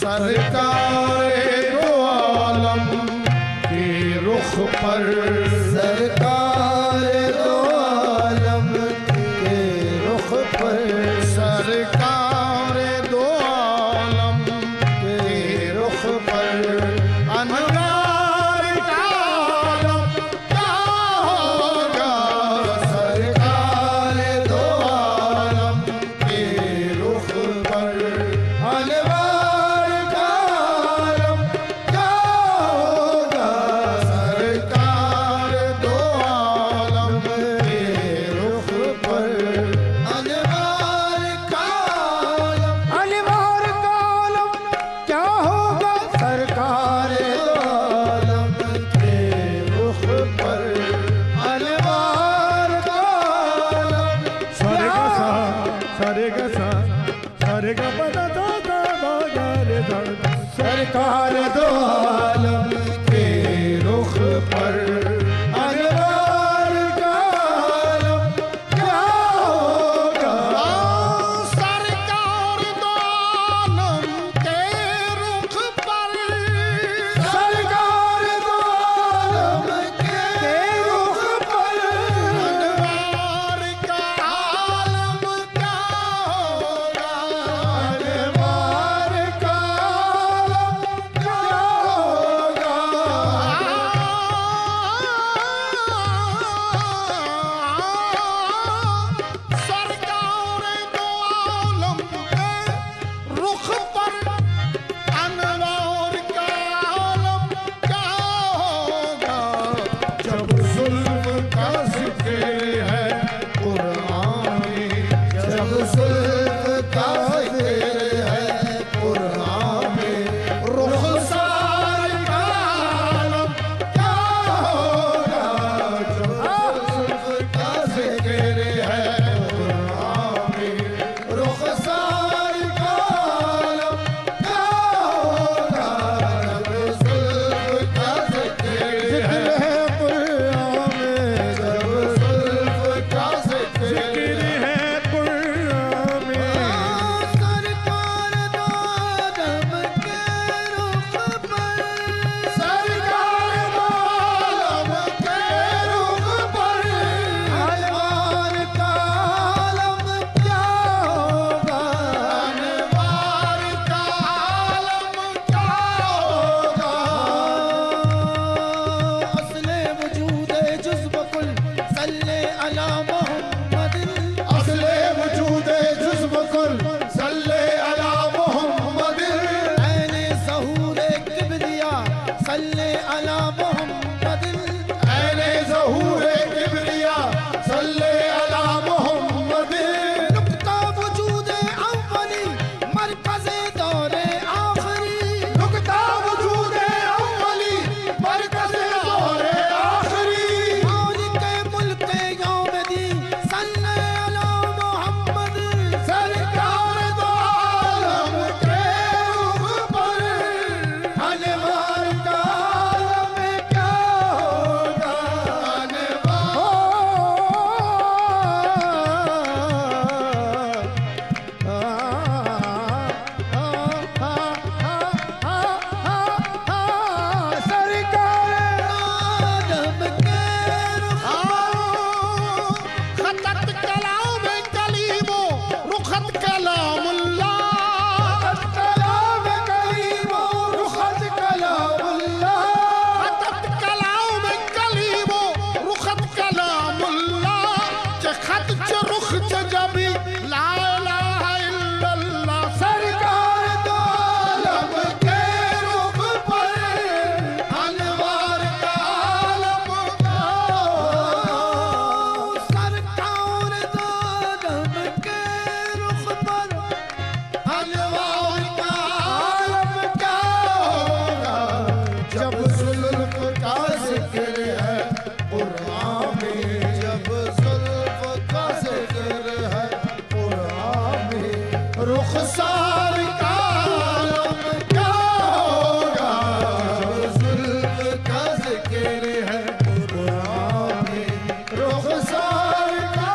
सरकार दो आलम के रुख पर, सरकार दो आलम के रुख पर, सरकार दो आलम के रुख पर अनवार का आलम क्या होगा। सरकार दो आलम के रुख पर अनवार का आलम क्या होगा। सरकार दो आलम के रुख पर अनवार का आलम, अनवार का आलम क्या होगा। सरकार दो आलम के रुख पर अनवार का आलम सारे का सा, सारे का सा, सारे का पता था सरकार दो आलम के रुख पर अनवार का आलम क्या होगा। सरकार दो आलम के रुख पर, सरकार दो आलम के रुख पर अनवार का आलम क्या होगा। अनवार का आलम क्या होगा। सरकार दो आलम के रुख पर अनवार का आलम क्या होगा। जब जुल्म का जिक्र है कुरान में, जब जुल्फ का जिक्र है कुरान में, रुखसार का आलम क्या होगा। जब जुल्फ का जिक्र है कुरान में, रुखसार का आलम क्या होगा। जब जुल्फ का जिक्र है कुरान में, जब जुल्फ का जिक्र है कुरान में। सरकार दो आलम के रुख पर, सरकार दो आलम के रुख पर अनवार का आलम क्या होगा। अनवार का आलम क्या होगा। असले वजूद जुज़्ब कुल सल्ले अला मोहम्मद, असले वजूद जुज़्ब कुल सल्ले अला मोहम्मद। ऐने ज़हूर किबरिया सल्ले अला मोहम्मद, ऐने ज़हूर किबरिया सल्ले अला मोहम्मद। नुक्ता वजूद अव्वली मरकज़े दौरे आखिरी, नुक्ता वजूद अव्वली मरकज़ दौरे आखिरी। मालिक मुल्क यौम दीन सल्ले अला मोहम्मद। सरकार दो आलम के रुख पर अनवार का आलम क्या होगा। सरकार आलम के रुख खतत कलाम कलीमो रुखत कलामुल्लाह। कलाम कलीमो रुखत कलामुल्लाह। खतत कलाम कलीमो रुखत कलामुल्लाह। के खत च रुख च जबी ला इलाहा इल्लल्लाह। सरकार दो आलम के रुख पर अनवार का आलम क्या होगा। सरकार दो आलम के रुख पर अनवार का आलम क्या होगा। जब जुल्फ का जिक्र है कुरान में, जब जुल्फ का जिक्र है कुरान में, रुखसार का आलम क्या होगा। जब जुल्फ का जिक्र है कुरान में, रुखसार का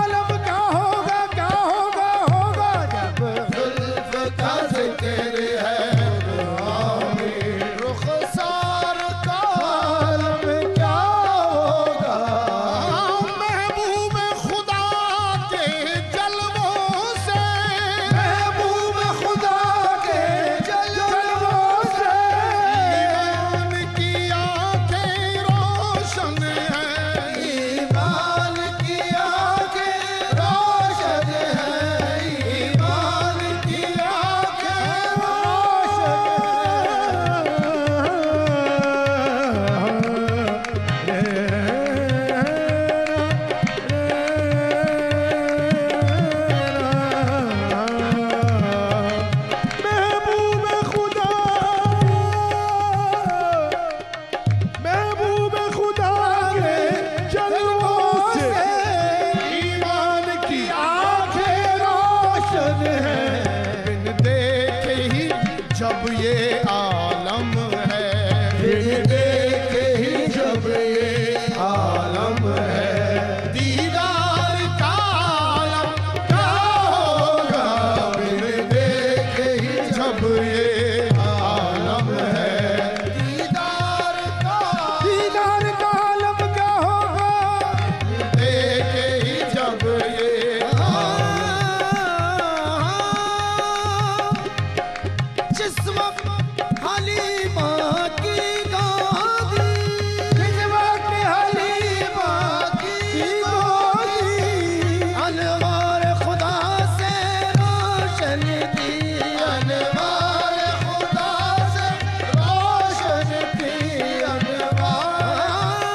आलम क्या होगा। क्या होगा होगा जब जुल्फ का जिक्र ये आलम है, फिर देखे ही जब ये आलम है, दीदार का आलम क्या होगा, फिर देखे ही जब ये आलम है, दीदार का आलम क्या होगा, देखे ही जब ये जिस वक्त हलीमा की गादी, जिस वक्त हलीमा की गोदी अनवार खुदा से रोशन थी, अनवार खुदा से रोशन थी, अनवार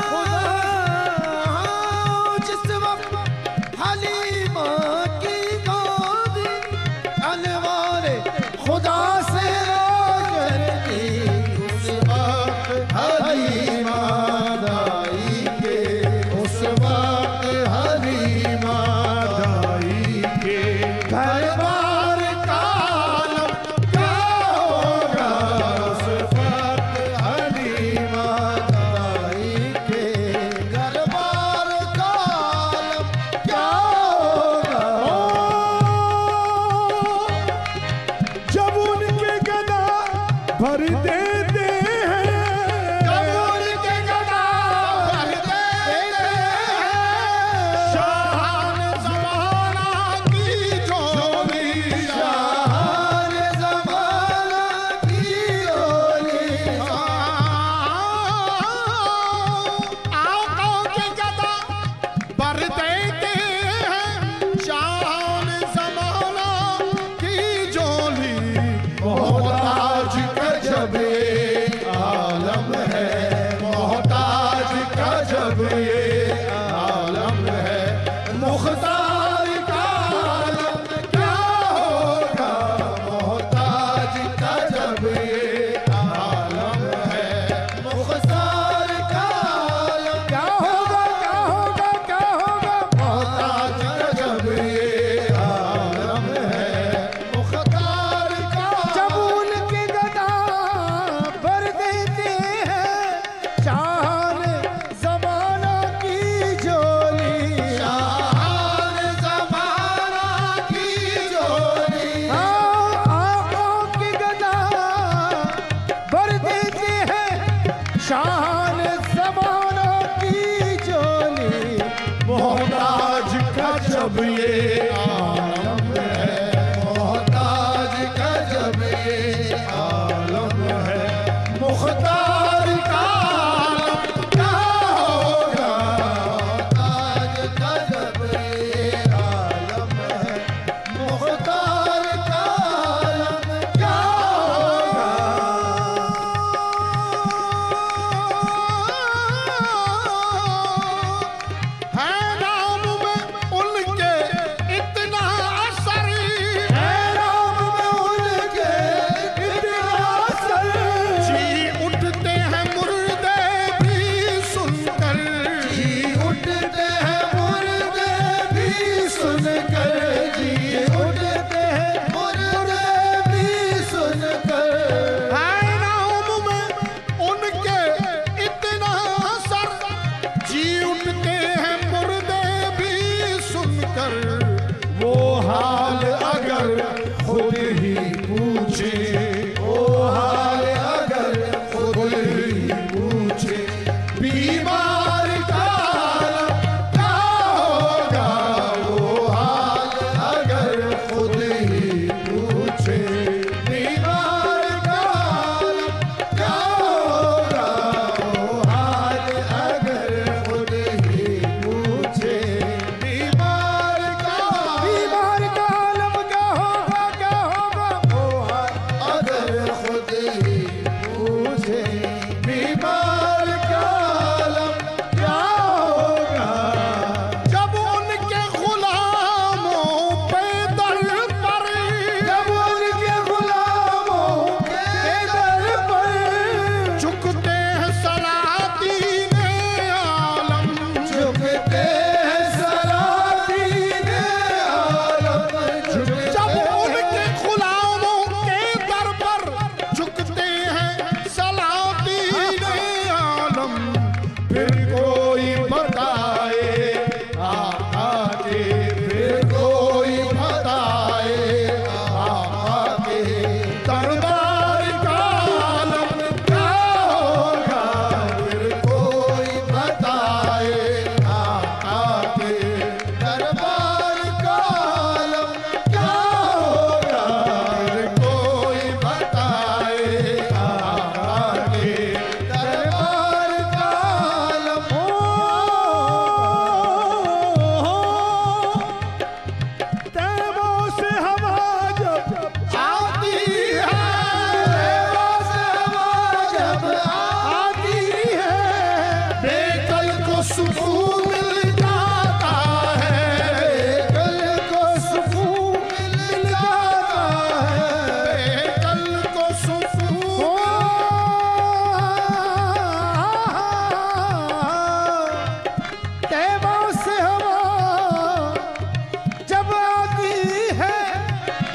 खुदा। जिस वक्त हलीमा की गोदी अनवार खुदा से रोशन थी, उस वक्त हलीमा दाई के, उस वक्त हलीमा दाई के दरबार का आलम क्या होगा, उस वक्त हलीमा दाई के दरबार का आलम क्या होगा। जब उनके गदा भर देते हैं, कबूल के गदा भर देते हैं, शान ज़माना की झोली, शान ज़माना की डोली, आका के गदा भर देते हैं, शान ज़माना की झोली, मोहताज का जब ये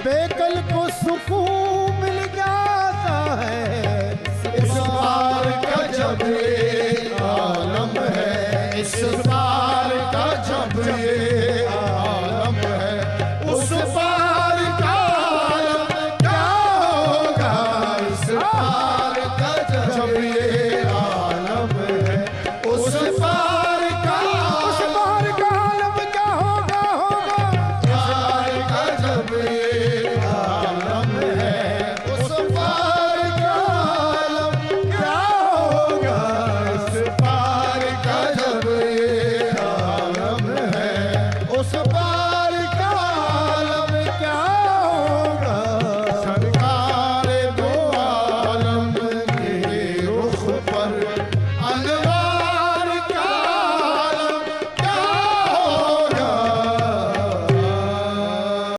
बेकल को सुकून मिल जाता है। इस पार का जब ये आलम है, इस पार का जब ये आलम है, उस पार का आलम क्या होगा। इस पार का जब ये आलम है, उस पार का आलम क्या होगा पार का जब ये आलम है, उस पार का आलम क्या होगा। इस पार का जब ये आलम है, उस पार का आलम क्या होगा। सरकार दो आलम के रुख पर अनवार